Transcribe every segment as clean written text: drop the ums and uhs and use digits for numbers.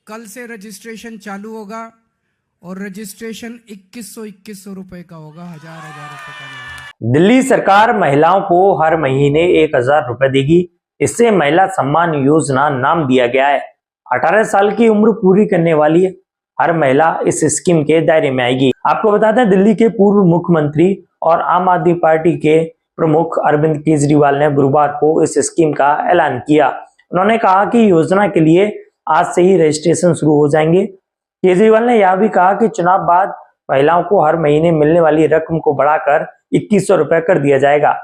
कल से रजिस्ट्रेशन चालू होगा और रजिस्ट्रेशन 2100 रुपए का होगा, हजार रुपए का नहीं होगा। दिल्ली सरकार महिलाओं को हर महीने 1000 रुपए देगी। इसे महिला सम्मान योजना नाम दिया गया है। 18 साल की उम्र पूरी करने वाली हर महिला इस स्कीम के दायरे में आएगी। आपको बताते हैं, दिल्ली के पूर्व मुख्यमंत्री और आम आदमी पार्टी के प्रमुख अरविंद केजरीवाल ने गुरुवार को इस स्कीम का ऐलान किया। उन्होंने कहा कि योजना के लिए आज से ही रजिस्ट्रेशन शुरू हो जाएंगे। केजरीवाल ने यह भी कहा कि चुनाव बाद महिलाओं को हर महीने मिलने वाली रकम को बढ़ाकर 2100 रुपए कर दिया जाएगा।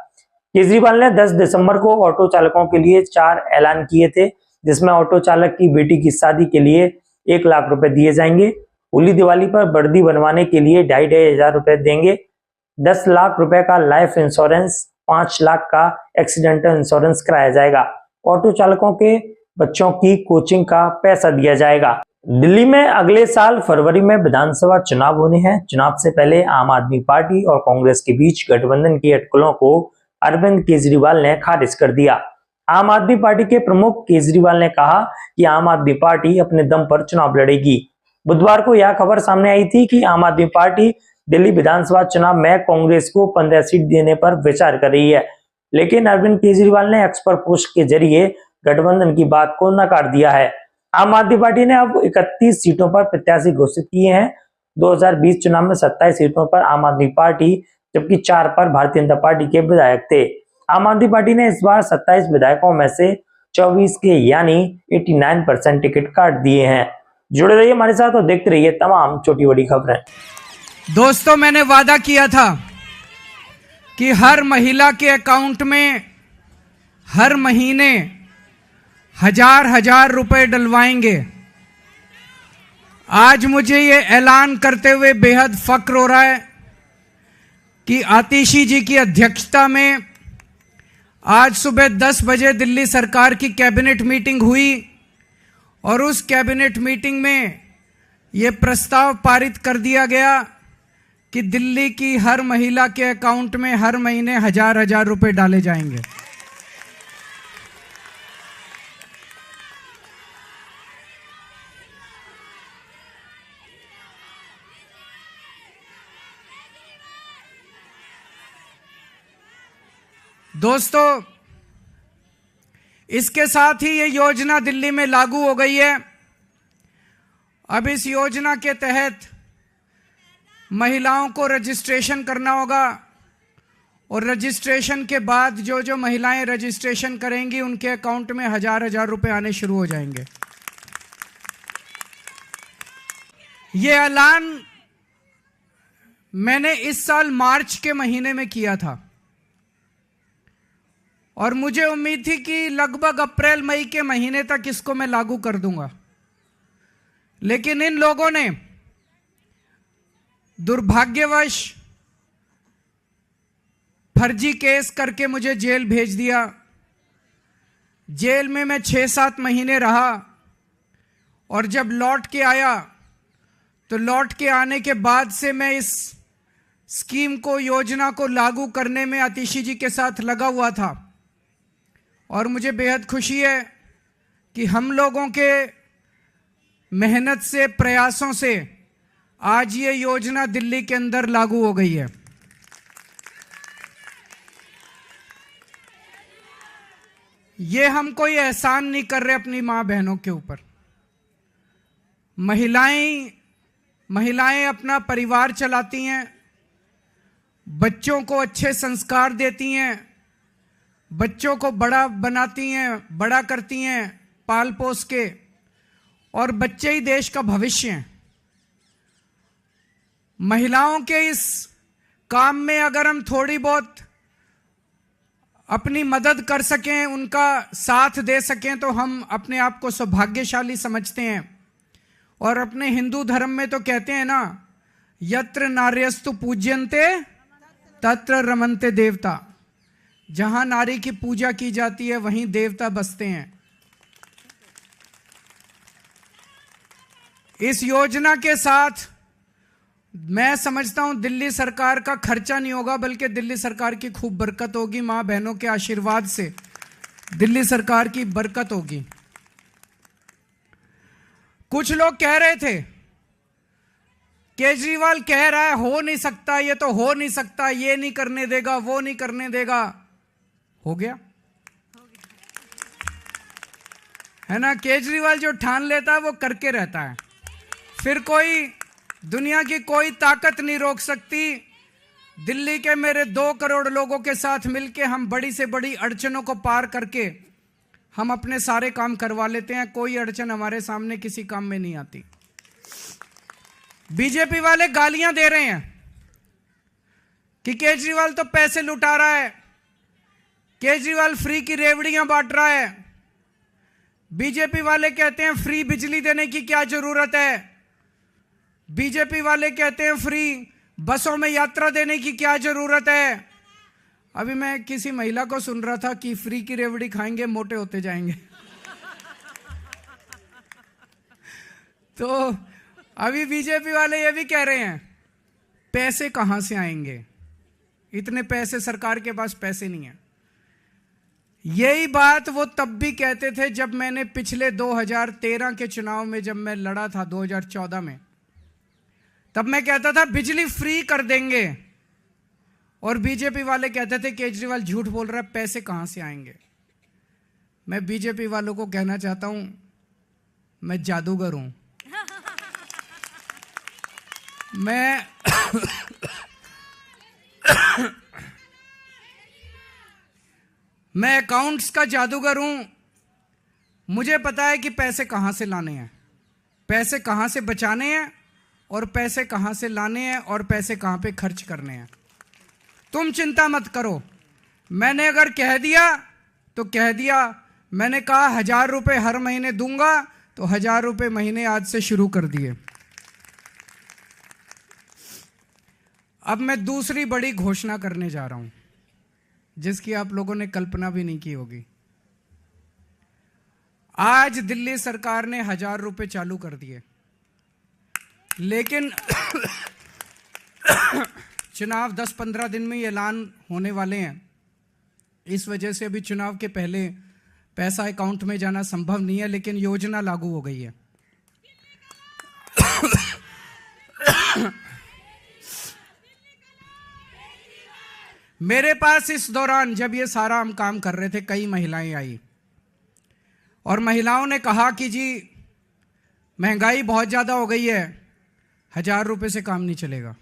केजरीवाल ने 10 दिसंबर को ऑटो चालकों के लिए 4 ऐलान किए थे, जिसमें ऑटो चालक की बेटी की शादी के लिए 1 लाख रुपए दिए जाएंगे। होली दिवाली पर वर्दी बनवाने के लिए 2500 रुपए देंगे। 10 लाख रुपए का लाइफ इंश्योरेंस, 5 लाख का एक्सीडेंटल इंश्योरेंस कराया जाएगा। ऑटो चालकों के बच्चों की कोचिंग का पैसा दिया जाएगा। दिल्ली में अगले साल फरवरी में विधानसभा चुनाव होने हैं। चुनाव से पहले आम आदमी पार्टी और कांग्रेस के बीच गठबंधन की अटकलों को अरविंद केजरीवाल ने खारिज कर दिया। आम आदमी पार्टी के प्रमुख केजरीवाल ने कहा कि आम आदमी पार्टी अपने दम पर चुनाव लड़ेगी। बुधवार को यह खबर सामने आई थी कि आम आदमी पार्टी दिल्ली विधानसभा चुनाव में कांग्रेस को 15 सीट देने पर विचार कर रही है, लेकिन अरविंद केजरीवाल ने एक्स पर पोस्ट के जरिए गठबंधन की बात को नकार दिया है। आम आदमी पार्टी ने अब 31 सीटों पर प्रत्याशी घोषित किए हैं। 2020 चुनाव में 27 सीटों पर आम आदमी पार्टी, जबकि 4 पर भारतीय जनता पार्टी के विधायक थे। आम आदमी पार्टी ने इस बार 27 विधायकों में से 24 के यानी 89% टिकट काट दिए हैं। जुड़े रहिए हमारे साथ और देखते रहिए तमाम छोटी बड़ी खबरें। दोस्तों, मैंने वादा किया था कि हर महिला के अकाउंट में हर महीने 1000 रुपए डलवाएंगे। आज मुझे ये ऐलान करते हुए बेहद फक्र हो रहा है कि आतिशी जी की अध्यक्षता में आज सुबह 10 बजे दिल्ली सरकार की कैबिनेट मीटिंग हुई और उस कैबिनेट मीटिंग में ये प्रस्ताव पारित कर दिया गया कि दिल्ली की हर महिला के अकाउंट में हर महीने 1000 रुपए डाले जाएंगे। दोस्तों, इसके साथ ही ये योजना दिल्ली में लागू हो गई है। अब इस योजना के तहत महिलाओं को रजिस्ट्रेशन करना होगा और रजिस्ट्रेशन के बाद जो जो महिलाएं रजिस्ट्रेशन करेंगी उनके अकाउंट में 1000 रुपए आने शुरू हो जाएंगे। ये ऐलान मैंने इस साल मार्च के महीने में किया था और मुझे उम्मीद थी कि लगभग अप्रैल मई के महीने तक इसको मैं लागू कर दूंगा, लेकिन इन लोगों ने दुर्भाग्यवश फर्जी केस करके मुझे जेल भेज दिया। जेल में मैं 6-7 महीने रहा और जब लौट के आया तो लौट के आने के बाद से मैं इस स्कीम को, योजना को लागू करने में आतिशी जी के साथ लगा हुआ था और मुझे बेहद खुशी है कि हम लोगों के मेहनत से, प्रयासों से आज ये योजना दिल्ली के अंदर लागू हो गई है। ये हम कोई एहसान नहीं कर रहे अपनी मां बहनों के ऊपर। महिलाएं अपना परिवार चलाती हैं, बच्चों को अच्छे संस्कार देती हैं, बच्चों को बड़ा बनाती हैं, बड़ा करती हैं पाल पोस के, और बच्चे ही देश का भविष्य हैं। महिलाओं के इस काम में अगर हम थोड़ी बहुत अपनी मदद कर सकें, उनका साथ दे सकें, तो हम अपने आप को सौभाग्यशाली समझते हैं। और अपने हिंदू धर्म में तो कहते हैं ना, यत्र नार्यस्तु पूज्यन्ते तत्र रमन्ते देवता। जहां नारी की पूजा की जाती है वहीं देवता बसते हैं। इस योजना के साथ मैं समझता हूं दिल्ली सरकार का खर्चा नहीं होगा, बल्कि दिल्ली सरकार की खूब बरकत होगी। मां बहनों के आशीर्वाद से दिल्ली सरकार की बरकत होगी। कुछ लोग कह रहे थे केजरीवाल कह रहा है हो नहीं सकता, ये तो हो नहीं सकता, ये नहीं करने देगा, वो नहीं करने देगा। हो गया है ना। केजरीवाल जो ठान लेता है वो करके रहता है, फिर कोई दुनिया की कोई ताकत नहीं रोक सकती। दिल्ली के मेरे 2 करोड़ लोगों के साथ मिलके हम बड़ी से बड़ी अड़चनों को पार करके हम अपने सारे काम करवा लेते हैं। कोई अड़चन हमारे सामने किसी काम में नहीं आती। बीजेपी वाले गालियां दे रहे हैं कि केजरीवाल तो पैसे लुटा रहा है, केजरीवाल फ्री की रेवड़ियां बांट रहा है। बीजेपी वाले कहते हैं फ्री बिजली देने की क्या जरूरत है, बीजेपी वाले कहते हैं फ्री बसों में यात्रा देने की क्या जरूरत है। अभी मैं किसी महिला को सुन रहा था कि फ्री की रेवड़ी खाएंगे मोटे होते जाएंगे। तो अभी बीजेपी वाले ये भी कह रहे हैं पैसे कहां से आएंगे, इतने पैसे सरकार के पास पैसे नहीं है। यही बात वो तब भी कहते थे जब मैंने पिछले 2013 के चुनाव में जब मैं लड़ा था 2014 में, तब मैं कहता था बिजली फ्री कर देंगे और बीजेपी वाले कहते थे केजरीवाल झूठ बोल रहा है, पैसे कहां से आएंगे। मैं बीजेपी वालों को कहना चाहता हूं मैं जादूगर हूं। मैं अकाउंट्स का जादूगर हूं। मुझे पता है कि पैसे कहां से लाने हैं, पैसे कहां से बचाने हैं और पैसे कहां से लाने हैं और पैसे कहां पे खर्च करने हैं। तुम चिंता मत करो। मैंने अगर कह दिया तो कह दिया। मैंने कहा 1000 रुपए हर महीने दूंगा तो 1000 रुपए महीने आज से शुरू कर दिए। अब मैं दूसरी बड़ी घोषणा करने जा रहा हूं जिसकी आप लोगों ने कल्पना भी नहीं की होगी। आज दिल्ली सरकार ने 1000 रुपए चालू कर दिए, लेकिन चुनाव 10-15 दिन में ऐलान होने वाले हैं। इस वजह से अभी चुनाव के पहले पैसा अकाउंट में जाना संभव नहीं है, लेकिन योजना लागू हो गई है। मेरे पास इस दौरान जब ये सारा हम काम कर रहे थे कई महिलाएं आई और महिलाओं ने कहा कि जी महंगाई बहुत ज्यादा हो गई है, 1000 रुपए से काम नहीं चलेगा।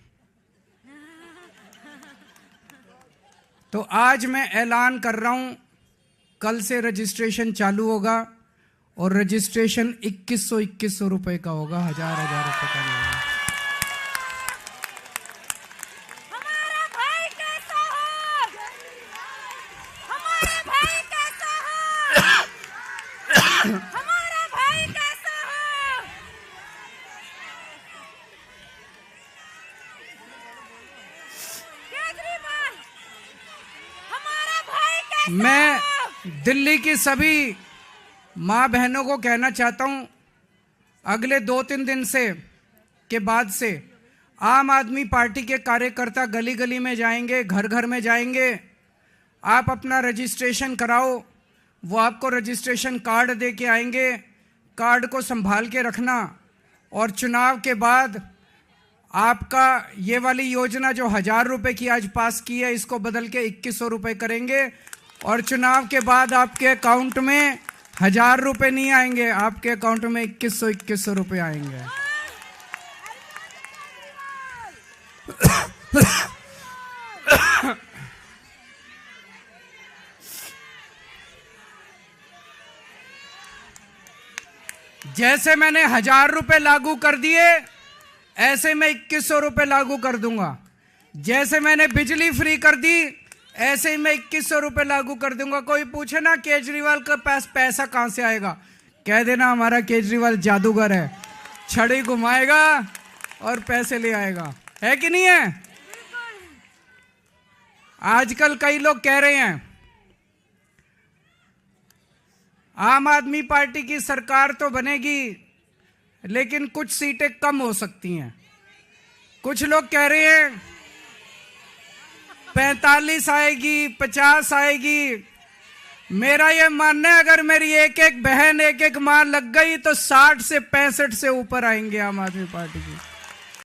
तो आज मैं ऐलान कर रहा हूं कल से रजिस्ट्रेशन चालू होगा और रजिस्ट्रेशन 2100 रुपए का होगा, 1000 रुपए का नहीं होगा। हमारा भाई कैसा है? केजरीवाल हमारा भाई कैसा? मैं दिल्ली की सभी मां बहनों को कहना चाहता हूं अगले 2-3 दिन से के बाद से आम आदमी पार्टी के कार्यकर्ता गली गली में जाएंगे, घर घर में जाएंगे। आप अपना रजिस्ट्रेशन कराओ, वो आपको रजिस्ट्रेशन कार्ड दे के आएंगे। कार्ड को संभाल के रखना और चुनाव के बाद आपका ये वाली योजना जो 1000 रुपए की आज पास की है इसको बदल के 2100 रुपए करेंगे और चुनाव के बाद आपके अकाउंट में 1000 रुपए नहीं आएंगे, आपके अकाउंट में 2100 रुपए आएंगे। जैसे मैंने 1000 रुपए लागू कर दिए ऐसे मैं 2100 रुपए लागू कर दूंगा। जैसे मैंने बिजली फ्री कर दी ऐसे ही मैं 2100 रुपए लागू कर दूंगा। कोई पूछे ना केजरीवाल के पास पैसा कहां से आएगा, कह देना हमारा केजरीवाल जादूगर है, छड़ी घुमाएगा और पैसे ले आएगा। है कि नहीं है? आजकल कई लोग कह रहे हैं आम आदमी पार्टी की सरकार तो बनेगी लेकिन कुछ सीटें कम हो सकती हैं। कुछ लोग कह रहे हैं 45 आएगी, 50 आएगी। मेरा ये मानना है अगर मेरी एक एक बहन एक एक माँ लग गई तो 60 से 65 से ऊपर आएंगे आम आदमी पार्टी की।